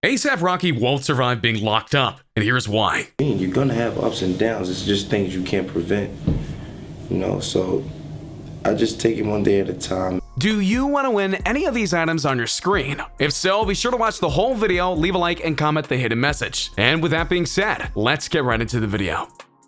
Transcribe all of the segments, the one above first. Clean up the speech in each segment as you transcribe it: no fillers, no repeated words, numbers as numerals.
A$AP Rocky won't survive being locked up, and here's why. You're gonna have ups and downs. It's just things you can't prevent, so I just take it one day at a time. Do you want to win any of these items on your screen? If so, be sure to watch the whole video, leave a like, and comment the hidden message. And with that being said, let's get right into the video.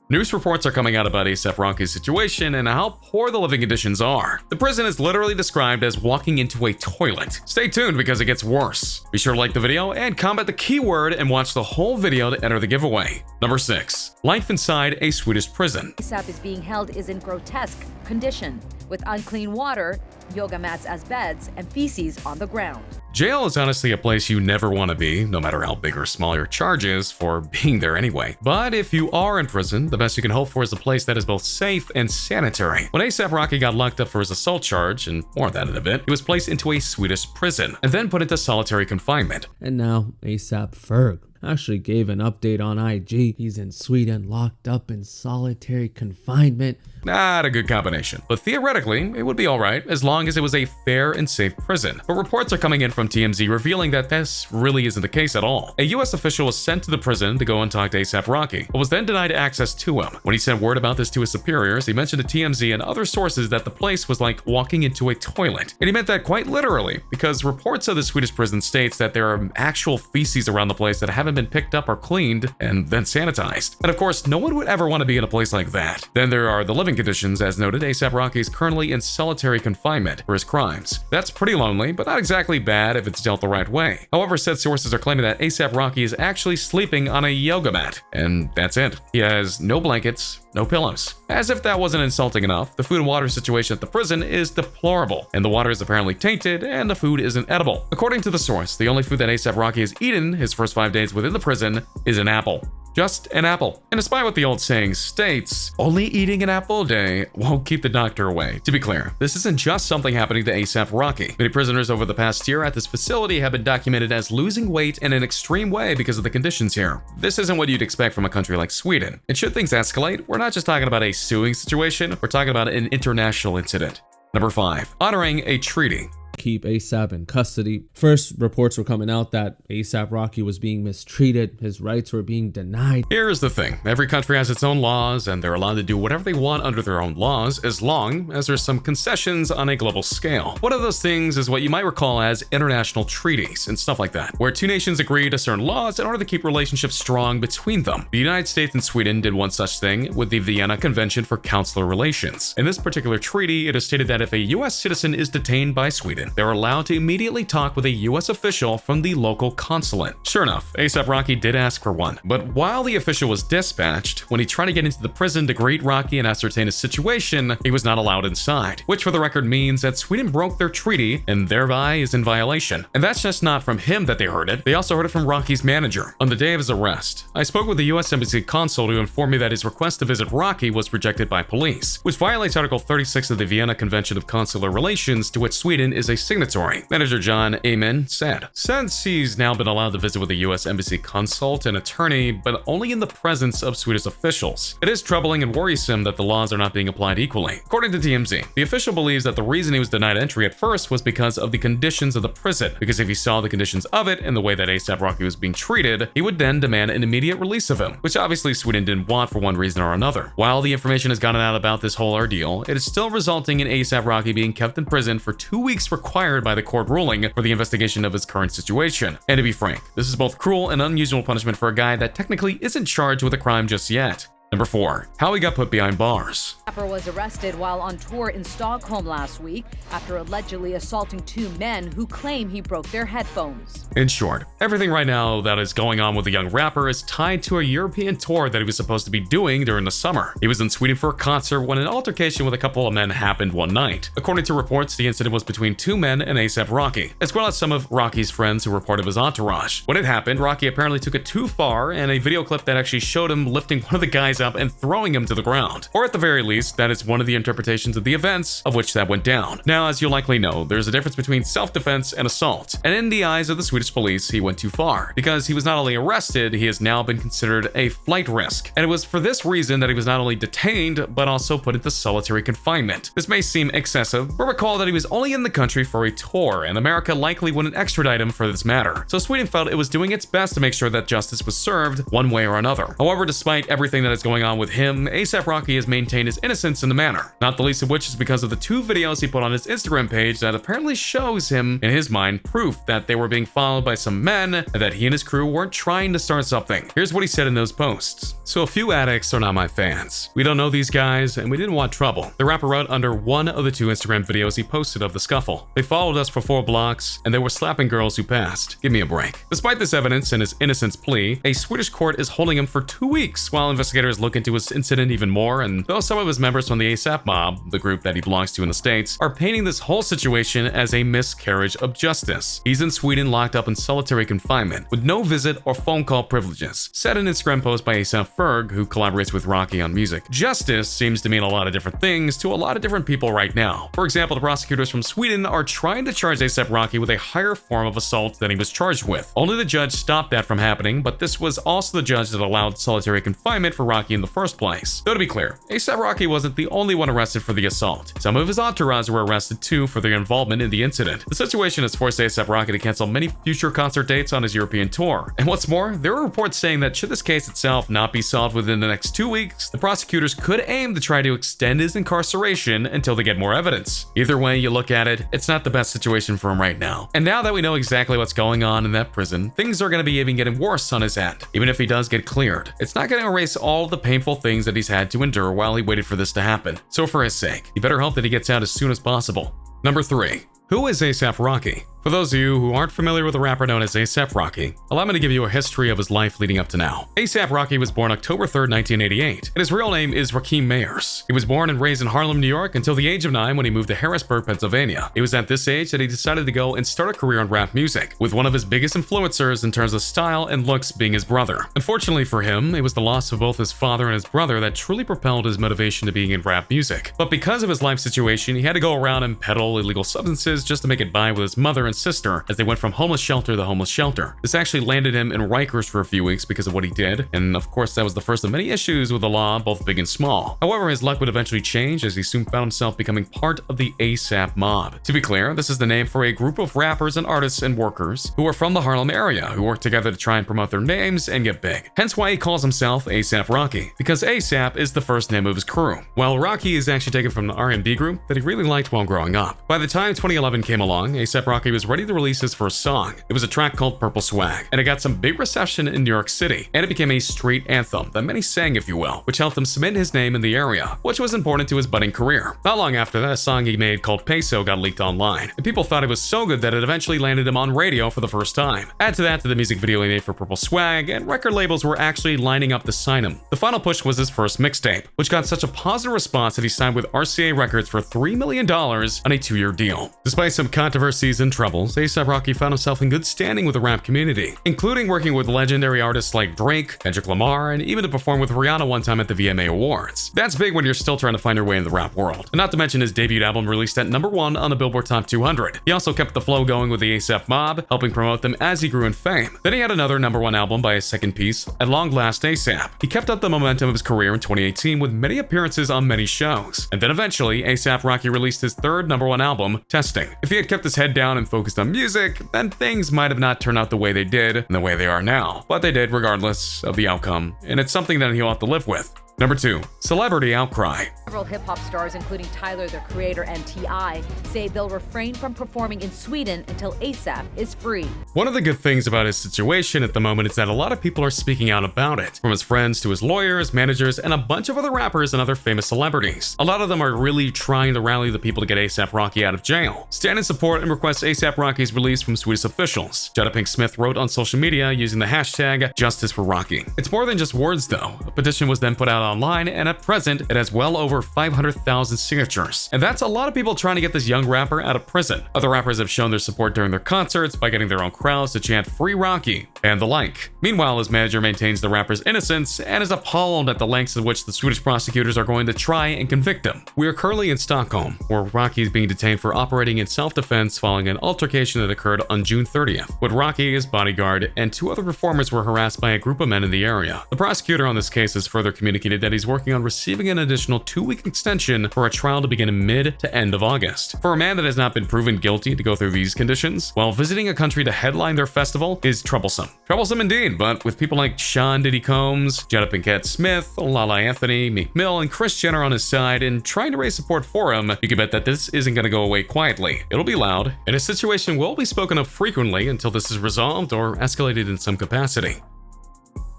News reports are coming out about A$AP Rocky's situation and how poor the living conditions are. The prison is literally described as walking into a toilet. Stay tuned because it gets worse. Be sure to like the video and comment the keyword and watch the whole video to enter the giveaway. Number 6. Life inside a Swedish prison. A$AP is being held is in grotesque condition, with unclean water, yoga mats as beds, and feces on the ground. Jail is honestly a place you never want to be, no matter how big or small your charge is for being there anyway. But if you are in prison, the best you can hope for is a place that is both safe and sanitary. When A$AP Rocky got locked up for his assault charge, and more on that in a bit, he was placed into a Swedish prison and then put into solitary confinement. And now A$AP Ferg actually gave an update on IG. He's in Sweden, locked up in solitary confinement. Not a good combination, but theoretically, it would be alright as long as it was a fair and safe prison. But reports are coming in from TMZ revealing that this really isn't the case at all. A US official was sent to the prison to go and talk to A$AP Rocky, but was then denied access to him. When he sent word about this to his superiors, he mentioned to TMZ and other sources that the place was like walking into a toilet. And he meant that quite literally, because reports of the Swedish prison states that there are actual feces around the place that haven't been picked up or cleaned and then sanitized. And of course, no one would ever want to be in a place like that. Then there are the living conditions. As noted, A$AP Rocky is currently in solitary confinement for his crimes. That's pretty lonely, but not exactly bad if it's dealt the right way. However, said sources are claiming that A$AP Rocky is actually sleeping on a yoga mat, and that's it. He has no blankets, no pillows. As if that wasn't insulting enough, the food and water situation at the prison is deplorable, and the water is apparently tainted, and the food isn't edible. According to the source, the only food that A$AP Rocky has eaten his first 5 days within the prison is an apple. Just an apple. And despite what the old saying states, only eating an apple a day won't keep the doctor away. To be clear, this isn't just something happening to A$AP Rocky. Many prisoners over the past year at this facility have been documented as losing weight in an extreme way because of the conditions here. This isn't what you'd expect from a country like Sweden. And should things escalate, we're not just talking about a suing situation, we're talking about an international incident. Number 5. Honoring a treaty. Keep A$AP in custody. First, reports were coming out that A$AP Rocky was being mistreated, his rights were being denied. Here's the thing, every country has its own laws and they're allowed to do whatever they want under their own laws as long as there's some concessions on a global scale. One of those things is what you might recall as international treaties and stuff like that, where two nations agree to certain laws in order to keep relationships strong between them. The United States and Sweden did one such thing with the Vienna Convention for Consular Relations. In this particular treaty, it is stated that if a US citizen is detained by Sweden, they're allowed to immediately talk with a US official from the local consulate. Sure enough, A$AP Rocky did ask for one, but while the official was dispatched, when he tried to get into the prison to greet Rocky and ascertain his situation, he was not allowed inside, which for the record means that Sweden broke their treaty and thereby is in violation. And that's just not from him that they heard it, they also heard it from Rocky's manager. On the day of his arrest, I spoke with the US Embassy consul who informed me that his request to visit Rocky was rejected by police, which violates Article 36 of the Vienna Convention of Consular Relations, to which Sweden is a signatory. Manager John Amen said, since he's now been allowed to visit with a US Embassy consult and attorney, but only in the presence of Swedish officials, it is troubling and worrisome that the laws are not being applied equally. According to TMZ, the official believes that the reason he was denied entry at first was because of the conditions of the prison, because if he saw the conditions of it and the way that A$AP Rocky was being treated, he would then demand an immediate release of him, which obviously Sweden didn't want for one reason or another. While the information has gotten out about this whole ordeal, it is still resulting in A$AP Rocky being kept in prison for 2 weeks required by the court ruling for the investigation of his current situation. And to be frank, this is both cruel and unusual punishment for a guy that technically isn't charged with a crime just yet. Number 4. How he got put behind bars. Rapper was arrested while on tour in Stockholm last week after allegedly assaulting 2 men who claim he broke their headphones. In short, everything right now that is going on with the young rapper is tied to a European tour that he was supposed to be doing during the summer. He was in Sweden for a concert when an altercation with a couple of men happened one night. According to reports, the incident was between 2 men and A$AP Rocky, as well as some of Rocky's friends who were part of his entourage. When it happened, Rocky apparently took it too far, and a video clip that actually showed him lifting one of the guys up and throwing him to the ground. Or at the very least, that is one of the interpretations of the events of which that went down. Now, as you likely know, there's a difference between self-defense and assault. And in the eyes of the Swedish police, he went too far, because he was not only arrested, he has now been considered a flight risk. And it was for this reason that he was not only detained, but also put into solitary confinement. This may seem excessive, but recall that he was only in the country for a tour, and America likely wouldn't extradite him for this matter. So Sweden felt it was doing its best to make sure that justice was served one way or another. However, despite everything that is going on with him, A$AP Rocky has maintained his innocence in the matter, not the least of which is because of the 2 videos he put on his Instagram page that apparently shows him, in his mind, proof that they were being followed by some men and that he and his crew weren't trying to start something. Here's what he said in those posts. So a few addicts are not my fans. We don't know these guys and we didn't want trouble. The rapper wrote under one of the 2 Instagram videos he posted of the scuffle. They followed us for 4 blocks and they were slapping girls who passed. Give me a break. Despite this evidence and his innocence plea, a Swedish court is holding him for 2 weeks while investigators look into his incident even more, and though some of his members from the A$AP mob, the group that he belongs to in the States, are painting this whole situation as a miscarriage of justice. He's in Sweden locked up in solitary confinement with no visit or phone call privileges, said an Instagram post by A$AP Ferg, who collaborates with Rocky on music. Justice seems to mean a lot of different things to a lot of different people right now. For example, the prosecutors from Sweden are trying to charge A$AP Rocky with a higher form of assault than he was charged with. Only the judge stopped that from happening, but this was also the judge that allowed solitary confinement for Rocky in the first place. Though to be clear, A$AP Rocky wasn't the only one arrested for the assault. Some of his entourage were arrested too for their involvement in the incident. The situation has forced A$AP Rocky to cancel many future concert dates on his European tour. And what's more, there are reports saying that should this case itself not be solved within the next 2 weeks, the prosecutors could aim to try to extend his incarceration until they get more evidence. Either way you look at it, it's not the best situation for him right now. And now that we know exactly what's going on in that prison, things are going to be even getting worse on his end. Even if he does get cleared, it's not going to erase all the painful things that he's had to endure while he waited for this to happen. So for his sake, you better hope that he gets out as soon as possible. Number 3. Who is A$AP Rocky? For those of you who aren't familiar with the rapper known as A$AP Rocky, allow me to give you a history of his life leading up to now. A$AP Rocky was born October 3rd, 1988, and his real name is Rakeem Mayers. He was born and raised in Harlem, New York until the age of 9 when he moved to Harrisburg, Pennsylvania. It was at this age that he decided to go and start a career in rap music, with one of his biggest influencers in terms of style and looks being his brother. Unfortunately for him, it was the loss of both his father and his brother that truly propelled his motivation to being in rap music. But because of his life situation, he had to go around and peddle illegal substances just to make it by with his mother and sister as they went from homeless shelter to homeless shelter. This actually landed him in Rikers for a few weeks because of what he did, and of course that was the first of many issues with the law, both big and small. However, his luck would eventually change as he soon found himself becoming part of the A$AP mob. To be clear, this is the name for a group of rappers and artists and workers who are from the Harlem area who work together to try and promote their names and get big. Hence why he calls himself A$AP Rocky, because A$AP is the first name of his crew, while Rocky is actually taken from an R&B group that he really liked while growing up. By the time 2011 came along, A$AP Rocky was ready to release his first song. It was a track called Purple Swag, and it got some big reception in New York City, and it became a street anthem that many sang, if you will, which helped him cement his name in the area, which was important to his budding career. Not long after that, a song he made called Peso got leaked online, and people thought it was so good that it eventually landed him on radio for the first time. Add to that to the music video he made for Purple Swag, and record labels were actually lining up to sign him. The final push was his first mixtape, which got such a positive response that he signed with RCA Records for $3 million on a 2-year deal. Despite some controversies and troubles, A$AP Rocky found himself in good standing with the rap community, including working with legendary artists like Drake, Kendrick Lamar, and even to perform with Rihanna one time at the VMA Awards. That's big when you're still trying to find your way in the rap world. And not to mention his debut album released at #1 on the Billboard Top 200. He also kept the flow going with the A$AP mob, helping promote them as he grew in fame. Then he had another #1 album by his second piece, At Long Last A$AP. He kept up the momentum of his career in 2018 with many appearances on many shows. And then eventually, A$AP Rocky released his third #1 album, Testing. If he had kept his head down and focused on music, then things might have not turned out the way they did and the way they are now. But they did regardless of the outcome, and it's something that he'll have to live with. Number 2. Celebrity outcry. Several hip-hop stars, including Tyler, the Creator, and T.I., say they'll refrain from performing in Sweden until A$AP is free. One of the good things about his situation at the moment is that a lot of people are speaking out about it, from his friends to his lawyers, managers, and a bunch of other rappers and other famous celebrities. A lot of them are really trying to rally the people to get A$AP Rocky out of jail, stand in support, and request A$AP Rocky's release from Swedish officials. Jada Pinkett Smith wrote on social media using the hashtag #JusticeForRocky. It's more than just words though. A petition was then put out online, and at present, it has well over 500,000 signatures. And that's a lot of people trying to get this young rapper out of prison. Other rappers have shown their support during their concerts by getting their own crowds to chant "Free Rocky." and the like. Meanwhile, his manager maintains the rapper's innocence and is appalled at the lengths at which the Swedish prosecutors are going to try and convict him. We are currently in Stockholm, where Rocky is being detained for operating in self-defense following an altercation that occurred on June 30th, when Rocky, his bodyguard, and 2 other performers were harassed by a group of men in the area. The prosecutor on this case has further communicated that he's working on receiving an additional 2-week extension for a trial to begin in mid to end of August. For a man that has not been proven guilty to go through these conditions, while visiting a country to headline their festival is troublesome. Troublesome indeed, but with people like Sean Diddy Combs, Jada Pinkett Smith, Lala Anthony, Meek Mill, and Kris Jenner on his side and trying to raise support for him, you can bet that this isn't going to go away quietly. It'll be loud, and his situation will be spoken of frequently until this is resolved or escalated in some capacity.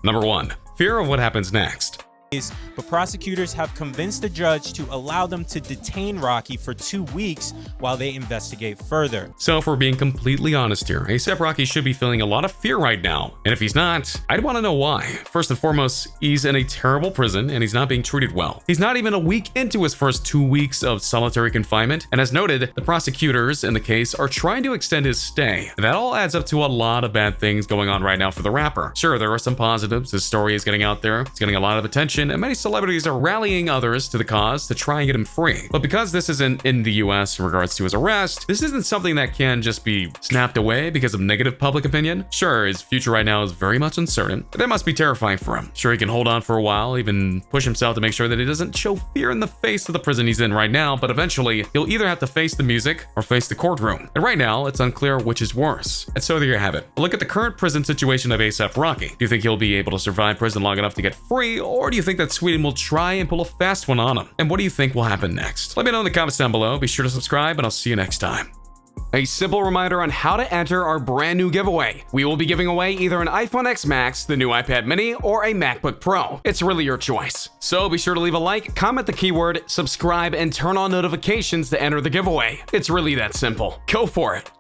Number 1. Fear of what happens next. But prosecutors have convinced the judge to allow them to detain Rocky for 2 weeks while they investigate further. So if we're being completely honest here, A$AP Rocky should be feeling a lot of fear right now. And if he's not, I'd want to know why. First and foremost, he's in a terrible prison and he's not being treated well. He's not even a week into his first 2 weeks of solitary confinement. And as noted, the prosecutors in the case are trying to extend his stay. That all adds up to a lot of bad things going on right now for the rapper. Sure, there are some positives. His story is getting out there. It's getting a lot of attention. And many celebrities are rallying others to the cause to try and get him free. But because this isn't in the US in regards to his arrest, this isn't something that can just be snapped away because of negative public opinion. Sure, his future right now is very much uncertain, but that must be terrifying for him. Sure, he can hold on for a while, even push himself to make sure that he doesn't show fear in the face of the prison he's in right now, but eventually he'll either have to face the music or face the courtroom. And right now, it's unclear which is worse. And so there you have it. Look at the current prison situation of A$AP Rocky. Do you think he'll be able to survive prison long enough to get free, or do you think that Sweden will try and pull a fast one on him? And what do you think will happen next? Let me know in the comments down below. Be sure to subscribe, and I'll see you next time. A simple reminder on how to enter our brand new giveaway. We will be giving away either an iPhone X Max, the new iPad mini, or a MacBook Pro. It's really your choice. So be sure to leave a like, comment the keyword, subscribe, and turn on notifications to enter the giveaway. It's really that simple. Go for it.